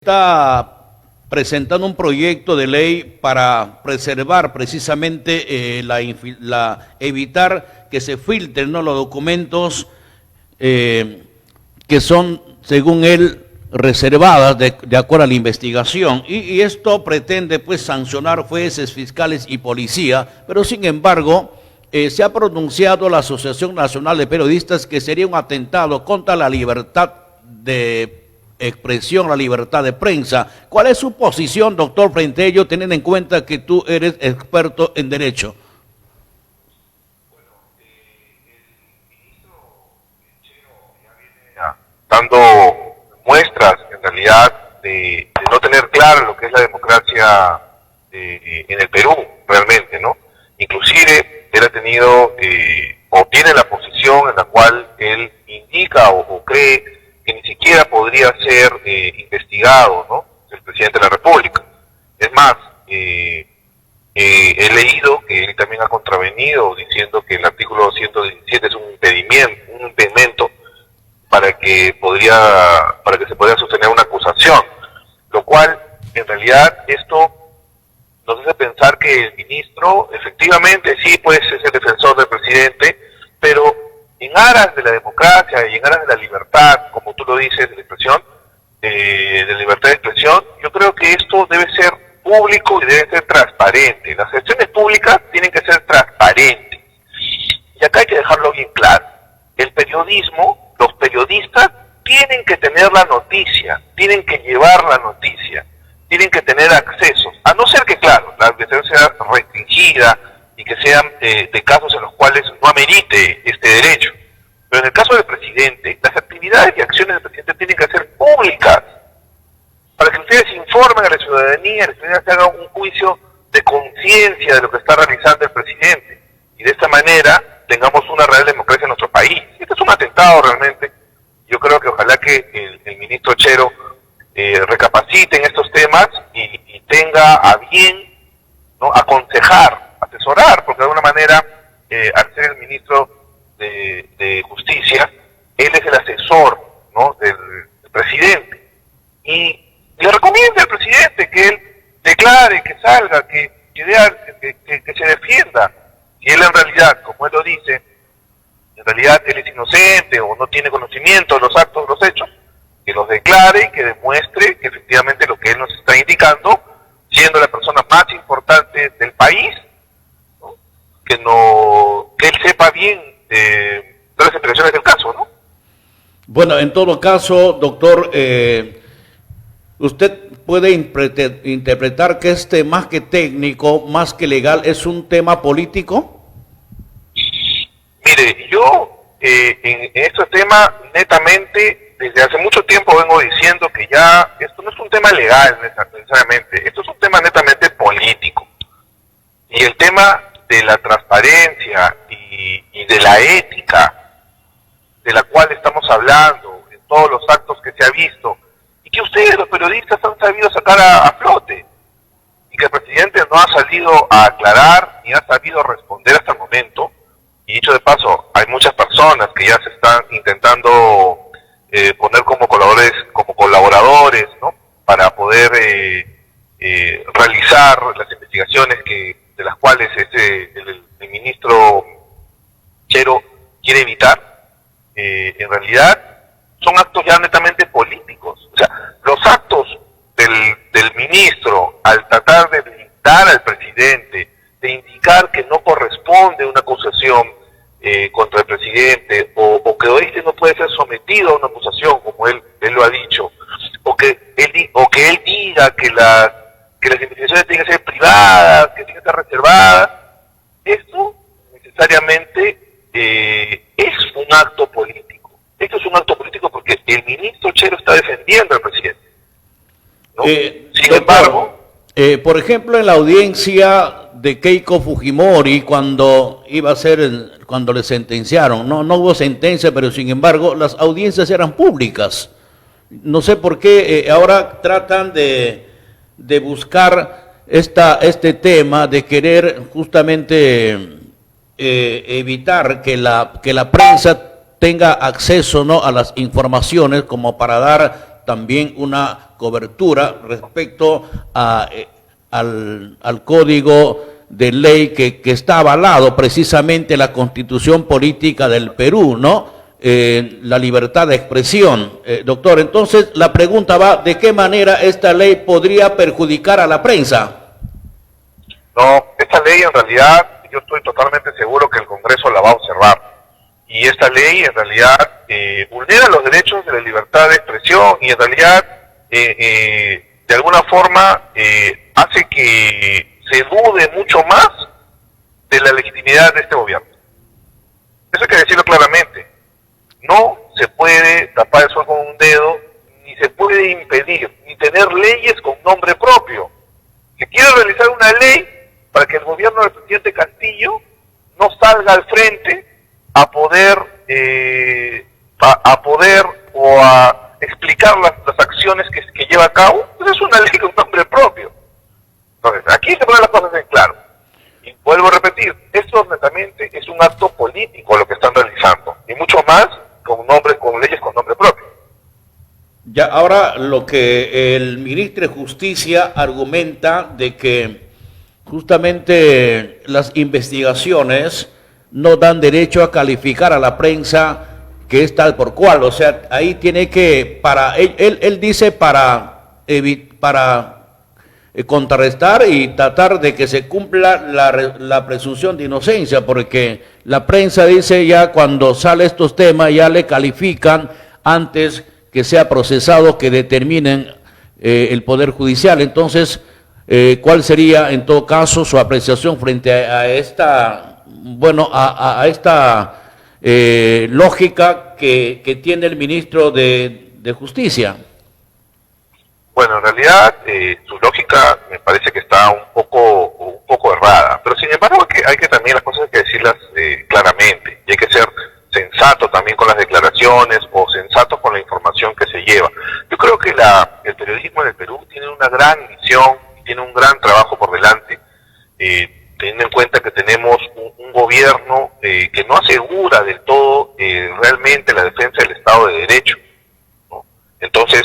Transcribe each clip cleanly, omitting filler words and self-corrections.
Está presentando un proyecto de ley para preservar precisamente evitar que se filtren, ¿no?, los documentos que son, según él, reservadas de acuerdo a la investigación. Y esto pretende pues sancionar jueces, fiscales y policía, pero sin embargo se ha pronunciado la Asociación Nacional de Periodistas que sería un atentado contra la libertad de expresión, la libertad de prensa. ¿Cuál es su posición, doctor, frente a ello, teniendo en cuenta que tú eres experto en derecho? Bueno, el ministro Chero ya viene dando muestras, en realidad, de no tener claro lo que es la democracia en el Perú, realmente, ¿no? Inclusive, él ha tenido, o tiene la posición en la cual él indica o cree que ni siquiera podría ser investigado, ¿no?, el presidente de la República. Es más, he leído que él también ha contravenido diciendo que el artículo 217 es un impedimento para que se pueda sostener una acusación, lo cual en realidad esto nos hace pensar que el ministro efectivamente sí pues es el defensor del presidente, pero en aras de la democracia y en aras de la libertad, como tú lo dices, de la expresión, de libertad de expresión, yo creo que esto debe ser público y debe ser transparente. Las gestiones públicas tienen que ser transparentes. Y acá hay que dejarlo bien claro. El periodismo, los periodistas tienen que tener la noticia, tienen que llevar la noticia, tienen que tener acceso, a no ser que, claro, la investigación sea restringida y que sean de casos en los cuales no amerite este derecho. Pero en el caso del presidente, las actividades y acciones del presidente tienen que ser públicas, para que ustedes informen a la ciudadanía se haga un juicio de conciencia de lo que está realizando el presidente, y de esta manera tengamos una real democracia en nuestro país. Esto es un atentado realmente. Yo creo que ojalá que el ministro Chero recapacite en estos temas y tenga a bien, ¿no?, aconsejar, asesorar, porque de alguna manera, al ser el ministro de Justicia, él es el asesor, ¿no?, del presidente, y le recomienda al presidente que él declare, que salga, que se defienda. Si él en realidad, como él lo dice, en realidad él es inocente o no tiene conocimiento de los actos, de los hechos, que los declare y que demuestre que efectivamente lo que él nos está indicando, siendo la persona más importante del país, ¿no?, que él sepa bien de las explicaciones del caso, ¿no? Bueno, en todo caso, doctor, usted puede interpretar que más que técnico, más que legal, es un tema político. Mire, yo en este tema netamente, desde hace mucho tiempo vengo diciendo que ya esto no es un tema legal necesariamente, esto es un tema netamente político. Y el tema de la transparencia y de la ética de la cual estamos hablando, en todos los actos que se ha visto, y que ustedes, los periodistas, han sabido sacar a flote, y que el presidente no ha salido a aclarar ni ha sabido responder hasta el momento. Y dicho de paso, hay muchas personas que ya se están intentando poner como colaboradores, ¿no?, para poder realizar las investigaciones de las cuales el ministro Chero quiere evitar. En realidad son actos ya netamente políticos. O sea, los actos del ministro al tratar de blindar al presidente, de indicar que no corresponde una acusación contra el presidente, o que este no puede ser sometido a una acusación, como él lo ha dicho, o que él diga que las investigaciones tienen que ser privadas, que tienen que ser reservadas, esto necesariamente es un acto político. Esto es un acto político porque el ministro Chero está defendiendo al presidente, ¿no? Sin embargo, por ejemplo, en la audiencia de Keiko Fujimori, cuando le sentenciaron, no hubo sentencia, pero sin embargo las audiencias eran públicas. No sé por qué ahora tratan de buscar este tema de querer justamente evitar que la prensa tenga acceso, ¿no?, a las informaciones, como para dar también una cobertura respecto al código de ley que está avalado precisamente la Constitución Política del Perú, ¿no? La libertad de expresión. Doctor, entonces la pregunta va, ¿de qué manera esta ley podría perjudicar a la prensa? No, esta ley en realidad, yo estoy totalmente seguro que el Congreso la va a observar. Y esta ley en realidad vulnera los derechos de la libertad de expresión y en realidad de alguna forma hace que se dude mucho más de la legitimidad de este gobierno. Eso hay que decirlo claramente. No se puede tapar el sol con un dedo, ni se puede impedir, ni tener leyes con nombre propio. Se quiere realizar una ley para que el gobierno del presidente Castillo no salga al frente a poder explicar las acciones que lleva a cabo. Entonces es una ley con nombre propio. Entonces, aquí se ponen las cosas en claro. Y vuelvo a repetir, esto netamente es un acto político lo que están realizando, y mucho más con leyes con nombre propio. Ya, ahora lo que el ministro de Justicia argumenta de que justamente las investigaciones no dan derecho a calificar a la prensa que es tal por cual, o sea, ahí tiene que, él dice para contrarrestar y tratar de que se cumpla la presunción de inocencia, porque la prensa dice ya cuando sale estos temas ya le califican antes que sea procesado, que determinen el Poder Judicial. Entonces, ¿cuál sería en todo caso su apreciación frente a esta, a esta lógica que tiene el ministro de Justicia? Bueno, en realidad su lógica me parece que está un poco errada, pero sin embargo hay que también las cosas hay que decirlas claramente, y hay que ser sensato también con las declaraciones o sensato con la información que se lleva. Yo creo que el periodismo en el Perú tiene una gran misión y tiene un gran trabajo por delante, teniendo en cuenta que tenemos un gobierno que no asegura del todo realmente la defensa del Estado de Derecho, ¿no? Entonces,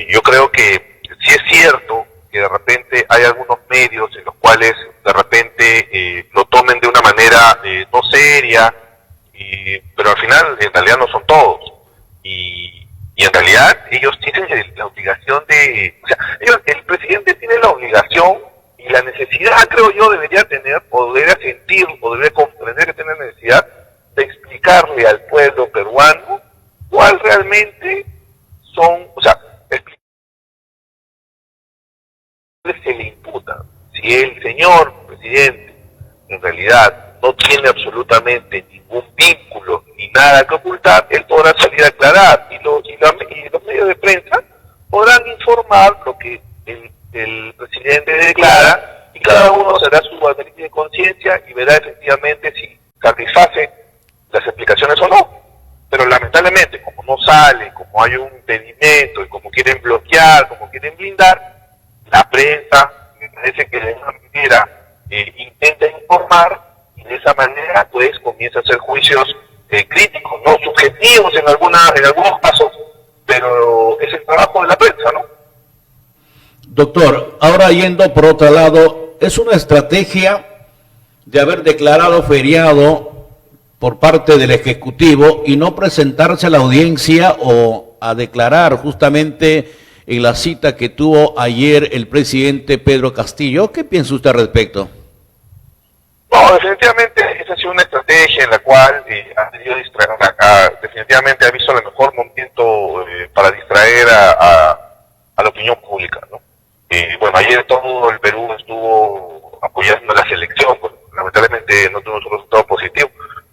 yo creo que sí es cierto que de repente hay algunos medios en los cuales de repente lo tomen de una manera no seria, pero al final en realidad no son todos. Y en realidad ellos tienen la obligación de... O sea, el presidente tiene la obligación y la necesidad, creo yo, debería tener, o debería sentir, o debería comprender que tiene la necesidad de explicarle al pueblo peruano cuál realmente son, o sea, se le imputa. Si el señor presidente en realidad no tiene absolutamente ningún vínculo ni nada que ocultar, él podrá salir a aclarar y los medios de prensa podrán informar lo que el presidente declara, y cada uno será su análisis de conciencia y verá efectivamente si satisface las explicaciones o no. Pero lamentablemente, como no sale, como hay un impedimento y como quieren bloquear, como quieren blindar, la prensa, me parece que de alguna manera intenta informar, y de esa manera pues comienza a hacer juicios críticos, no subjetivos en algunos casos, pero es el trabajo de la prensa, ¿no? Doctor, ahora yendo por otro lado, ¿es una estrategia de haber declarado feriado por parte del Ejecutivo y no presentarse a la audiencia o a declarar justamente en la cita que tuvo ayer el presidente Pedro Castillo? ¿Qué piensa usted al respecto? No, definitivamente esa ha sido una estrategia en la cual ha querido distraer, definitivamente ha visto el mejor momento para distraer a la opinión pública, ¿no? Bueno, ayer todo el Perú estuvo apoyando la selección, pues, lamentablemente no tuvo un resultado positivo,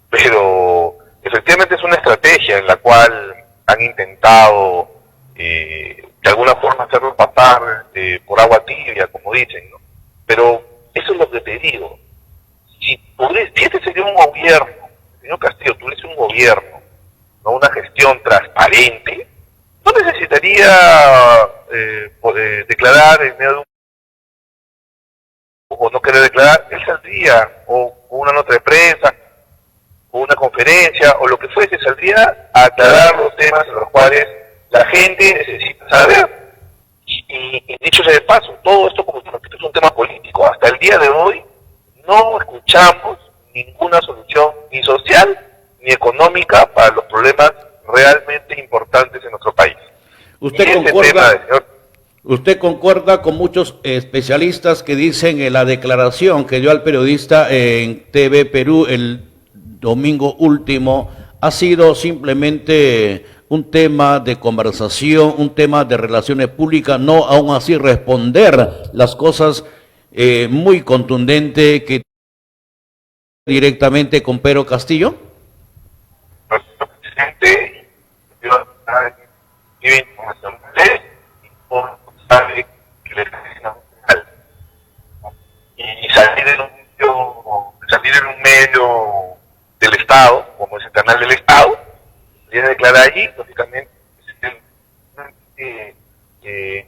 pero efectivamente es una estrategia en la cual han intentado de alguna forma hacerlo pasar por agua tibia, como dicen, ¿no? Pero eso es lo que te digo. Si este sería un gobierno, el señor Castillo tuviese un gobierno, no una gestión transparente, no necesitaría declarar en medio de o no querer declarar, él saldría o una nota de prensa o una conferencia o lo que fuese, saldría a aclarar los temas en los cuales la gente necesita saber. Y dicho sea de paso, todo esto, como te repito, es un tema político. Hasta el día de hoy no escuchamos ninguna solución ni social ni económica para los problemas realmente importantes en nuestro país. ¿Usted concuerda con muchos especialistas que dicen en la declaración que dio al periodista en TV Perú el domingo último ha sido simplemente un tema de conversación, un tema de relaciones públicas, no aún así responder las cosas muy contundente que directamente con Pedro Castillo? Nuestro presidente dio información sabe que le y salir en un medio del Estado, como es el canal del Estado, viene a declarar allí, lógicamente,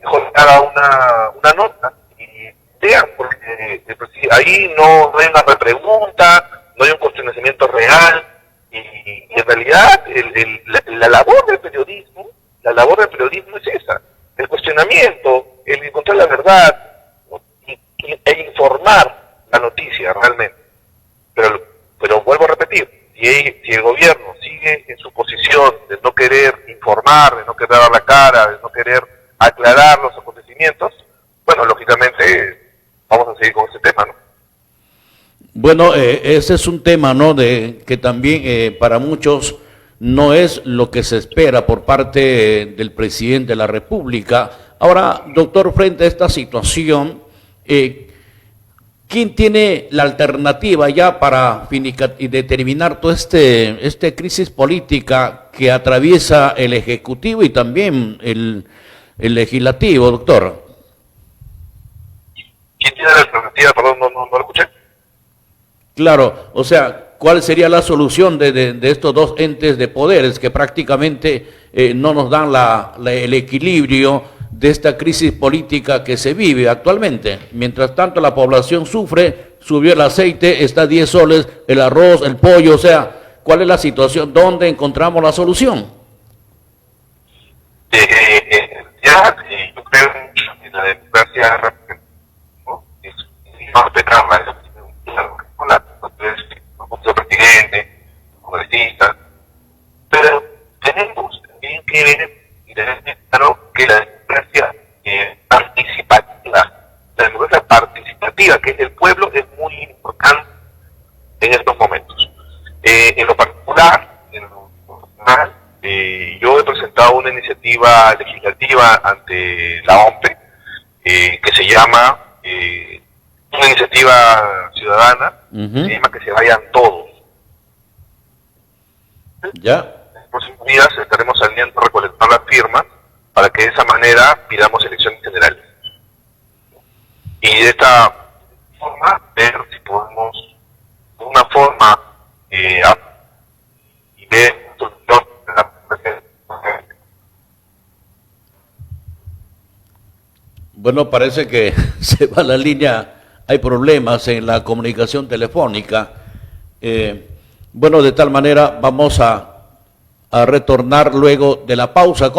mejor que haga una nota y vean, porque ahí no hay una repregunta, no hay un cuestionamiento real, y en realidad la labor del periodismo es esa, el cuestionamiento, el encontrar la verdad e informar la noticia realmente. Pero vuelvo a repetir, si el gobierno sigue en su posición de no querer informar, de no querer dar la cara, de no querer aclarar los acontecimientos, bueno, lógicamente vamos a seguir con ese tema, ¿no? Bueno, ese es un tema, ¿no?, de que también para muchos no es lo que se espera por parte del presidente de la República. Ahora, doctor, frente a esta situación, ¿quién tiene la alternativa ya para y determinar toda esta crisis política que atraviesa el Ejecutivo y también el Legislativo, doctor? ¿Quién tiene la alternativa? Perdón, no lo escuché. Claro, o sea, ¿cuál sería la solución de estos dos entes de poderes que prácticamente no nos dan el equilibrio de esta crisis política que se vive actualmente? Mientras tanto la población sufre, subió el aceite, está a 10 soles, el arroz, el pollo, o sea, ¿cuál es la situación? ¿Dónde encontramos la solución? Yo creo mucho en la democracia, ¿no? Es respetarla, nuestro presidente, congresistas, pero tenemos también que ver y tener claro que la democracia participativa, que es del pueblo, es muy importante en estos momentos. En lo particular, yo he presentado una iniciativa legislativa ante la OMPE, que se llama una iniciativa ciudadana, se llama Que se vayan todos. Ya. En los próximos días estaremos saliendo a recolectar las firmas para que de esa manera pidamos elecciones generales. Y de esta forma ver si podemos, de una forma, y ver Bueno, parece que se va la línea, hay problemas en la comunicación telefónica. Bueno, de tal manera vamos a retornar luego de la pausa.